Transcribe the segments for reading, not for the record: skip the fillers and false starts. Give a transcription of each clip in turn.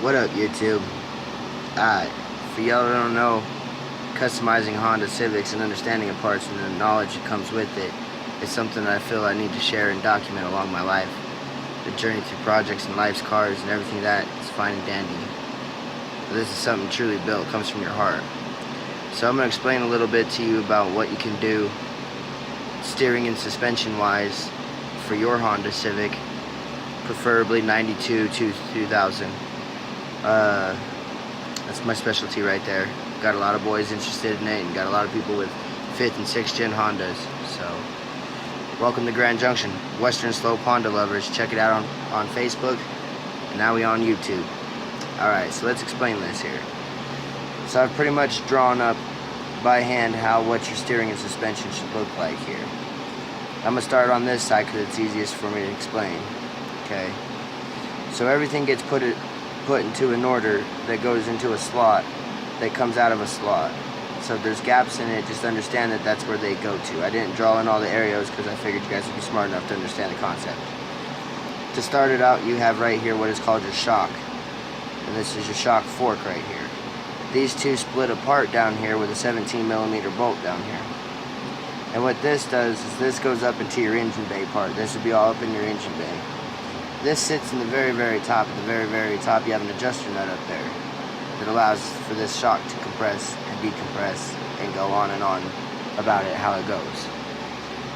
What up, YouTube? For y'all that don't know, customizing Honda Civics and understanding the parts and the knowledge that comes with it is something that I feel I need to share and document along my life. The journey through projects and life's cars and everything that is fine and dandy. But this is something truly built, comes from your heart. So I'm going to explain a little bit to you about what you can do steering and suspension wise for your Honda Civic, preferably 92 to 2000. That's my specialty right there. Got a lot of boys interested in it and got a lot of people with 5th and 6th gen Hondas. So welcome to Grand Junction, Western Slope Honda lovers. Check it out on Facebook, and now we on YouTube. Alright, so let's explain this here. So I've pretty much drawn up by hand what your steering and suspension should look like here. I'm going to start on this side because it's easiest for me to explain. Okay, so everything gets put into an order that goes into a slot that comes out of a slot. So if there's gaps in it, just understand that that's where they go to. I didn't draw in all the areas because I figured you guys would be smart enough to understand the concept. To start it out, you have right here what is called your shock, and this is your shock fork right here. These two split apart down here with a 17mm bolt down here. And what this does is this goes up into your engine bay part. This would be all up in your engine bay. This sits in the very top. At the very top, you have an adjuster nut up there that allows for this shock to compress and decompress and go on and on about it, how it goes.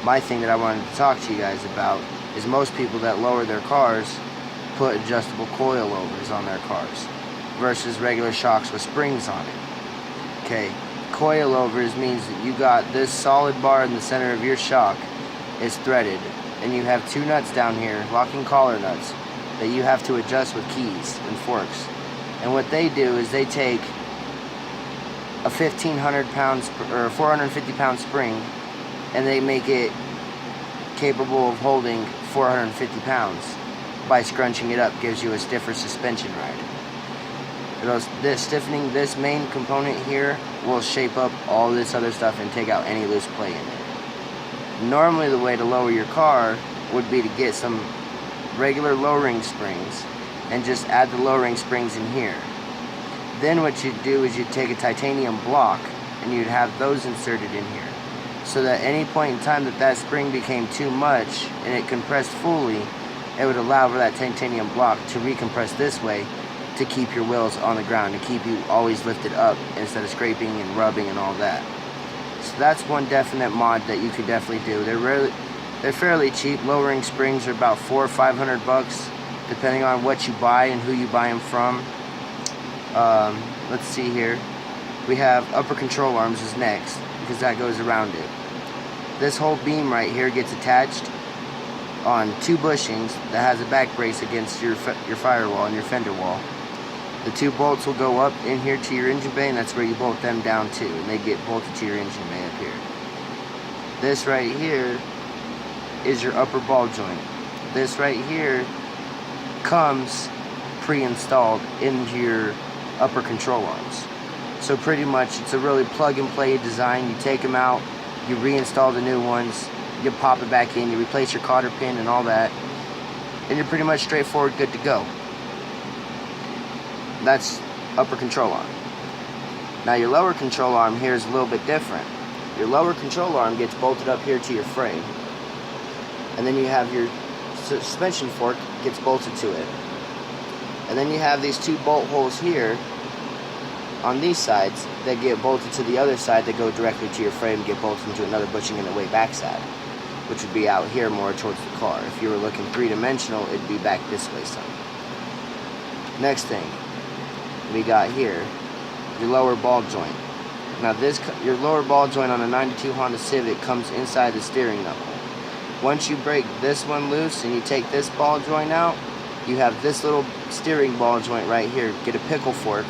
My thing that I wanted to talk to you guys about is most people that lower their cars put adjustable coilovers on their cars versus regular shocks with springs on it. Okay, coilovers means that you got this solid bar in the center of your shock is threaded, and you have two nuts down here, locking collar nuts, that you have to adjust with keys and forks. And what they do is they take a 1,500 pound or 450 pound spring, and they make it capable of holding 450 pounds by scrunching it up. Gives you a stiffer suspension ride. Stiffening this main component here will shape up all this other stuff and take out any loose play in it. Normally the way to lower your car would be to get some regular lowering springs and just add the lowering springs in here. Then what you'd do is you'd take a titanium block and you'd have those inserted in here, so that any point in time that spring became too much and it compressed fully, it would allow for that titanium block to recompress this way to keep your wheels on the ground and keep you always lifted up instead of scraping and rubbing and all that. So that's one definite mod that you could definitely do. They're fairly cheap. Lowering springs are about $400 or $500 depending on what you buy and who you buy them from. Let's see here. We have upper control arms is next because that goes around it. This whole beam right here gets attached on two bushings that has a back brace against your firewall and your fender wall. The two bolts will go up in here to your engine bay, and that's where you bolt them down to, and they get bolted to your engine bay up here. This right here is your upper ball joint. This right here comes pre-installed into your upper control arms. So pretty much it's a really plug and play design. You take them out, you reinstall the new ones, you pop it back in, you replace your cotter pin and all that, and you're pretty much straightforward, good to go. That's upper control arm. Now your lower control arm here is a little bit different. Your lower control arm gets bolted up here to your frame, and then you have your suspension fork gets bolted to it, and then you have these two bolt holes here on these sides that get bolted to the other side that go directly to your frame, get bolted into another bushing in the way backside, which would be out here more towards the car. If you were looking three-dimensional, it'd be back this way some. Next thing we got here, your lower ball joint. Now your lower ball joint on a 92 Honda Civic comes inside the steering knuckle. Once you break this one loose and you take this ball joint out, you have this little steering ball joint right here. Get a pickle fork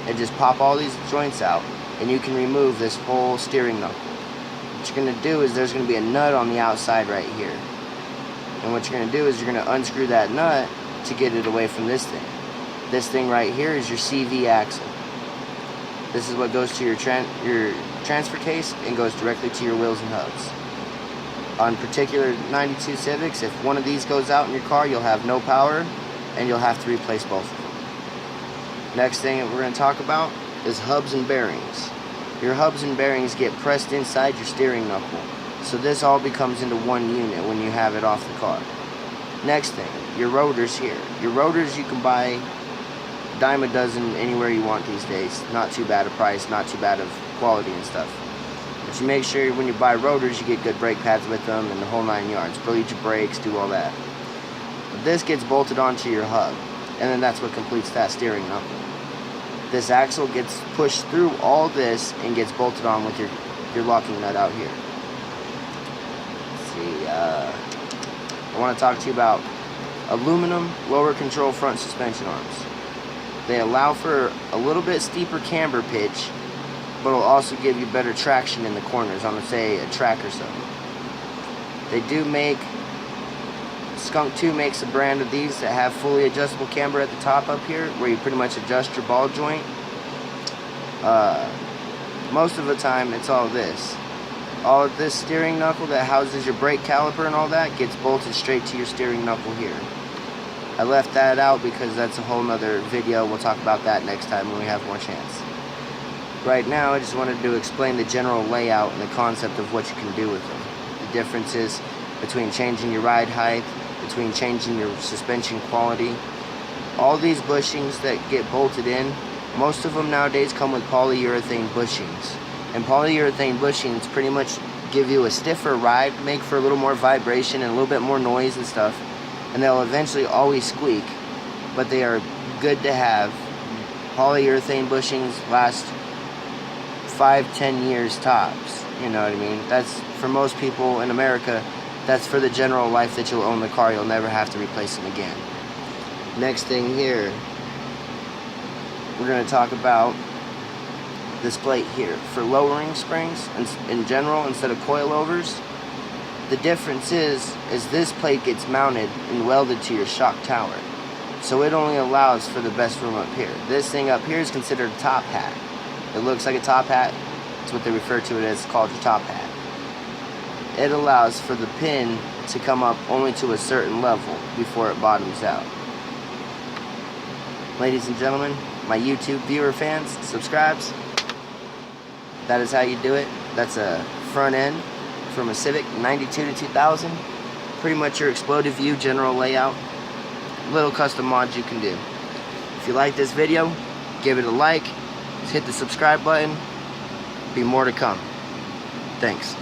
and just pop all these joints out, and you can remove this whole steering knuckle. What you're going to do is there's going to be a nut on the outside right here, and what you're going to do is you're going to unscrew that nut to get it away from this thing. This thing right here is your CV axle. This is what goes to your transfer case and goes directly to your wheels and hubs. On particular 92 Civics, if one of these goes out in your car, you'll have no power and you'll have to replace both of them. Next thing that we're going to talk about is hubs and bearings. Your hubs and bearings get pressed inside your steering knuckle, so this all becomes into one unit when you have it off the car. Next thing, your rotors here. Your rotors you can buy a dime a dozen anywhere you want these days. Not too bad a price, not too bad of quality and stuff. But you make sure when you buy rotors you get good brake pads with them and the whole 9 yards. Bleed your brakes, do all that. But this gets bolted onto your hub, and then that's what completes that steering knuckle. This axle gets pushed through all this and gets bolted on with your locking nut out here. Let's see, I want to talk to you about aluminum lower control front suspension arms. They allow for a little bit steeper camber pitch, but will also give you better traction in the corners on, say, a track or so. They do make, Skunk 2 makes a brand of these that have fully adjustable camber at the top up here, where you pretty much adjust your ball joint. Most of the time it's all this. All of this steering knuckle that houses your brake caliper and all that gets bolted straight to your steering knuckle here. I left that out because that's a whole nother video. We'll talk about that next time when we have more chance. Right now I just wanted to explain the general layout and the concept of what you can do with them. The differences between changing your ride height, between changing your suspension quality. All these bushings that get bolted in, most of them nowadays come with polyurethane bushings. And polyurethane bushings pretty much give you a stiffer ride, make for a little more vibration and a little bit more noise and stuff. And they'll eventually always squeak, but they are good to have. Polyurethane bushings last 5-10 years tops, you know what I mean? That's, for most people in America, that's for the general life that you'll own the car. You'll never have to replace them again. Next thing here, we're going to talk about this plate here. For lowering springs, in general, instead of coilovers, the difference is this plate gets mounted and welded to your shock tower. So it only allows for the best room up here. This thing up here is considered a top hat. It looks like a top hat. It's what they refer to it as, called your top hat. It allows for the pin to come up only to a certain level before it bottoms out. Ladies and gentlemen, my YouTube viewer fans, subscribes, that is how you do it. That's a front end from a Civic 92 to 2000. Pretty much your exploded view general layout. Little custom mods you can do. If you like this video, give it a like, hit the subscribe button. Be more to come. Thanks.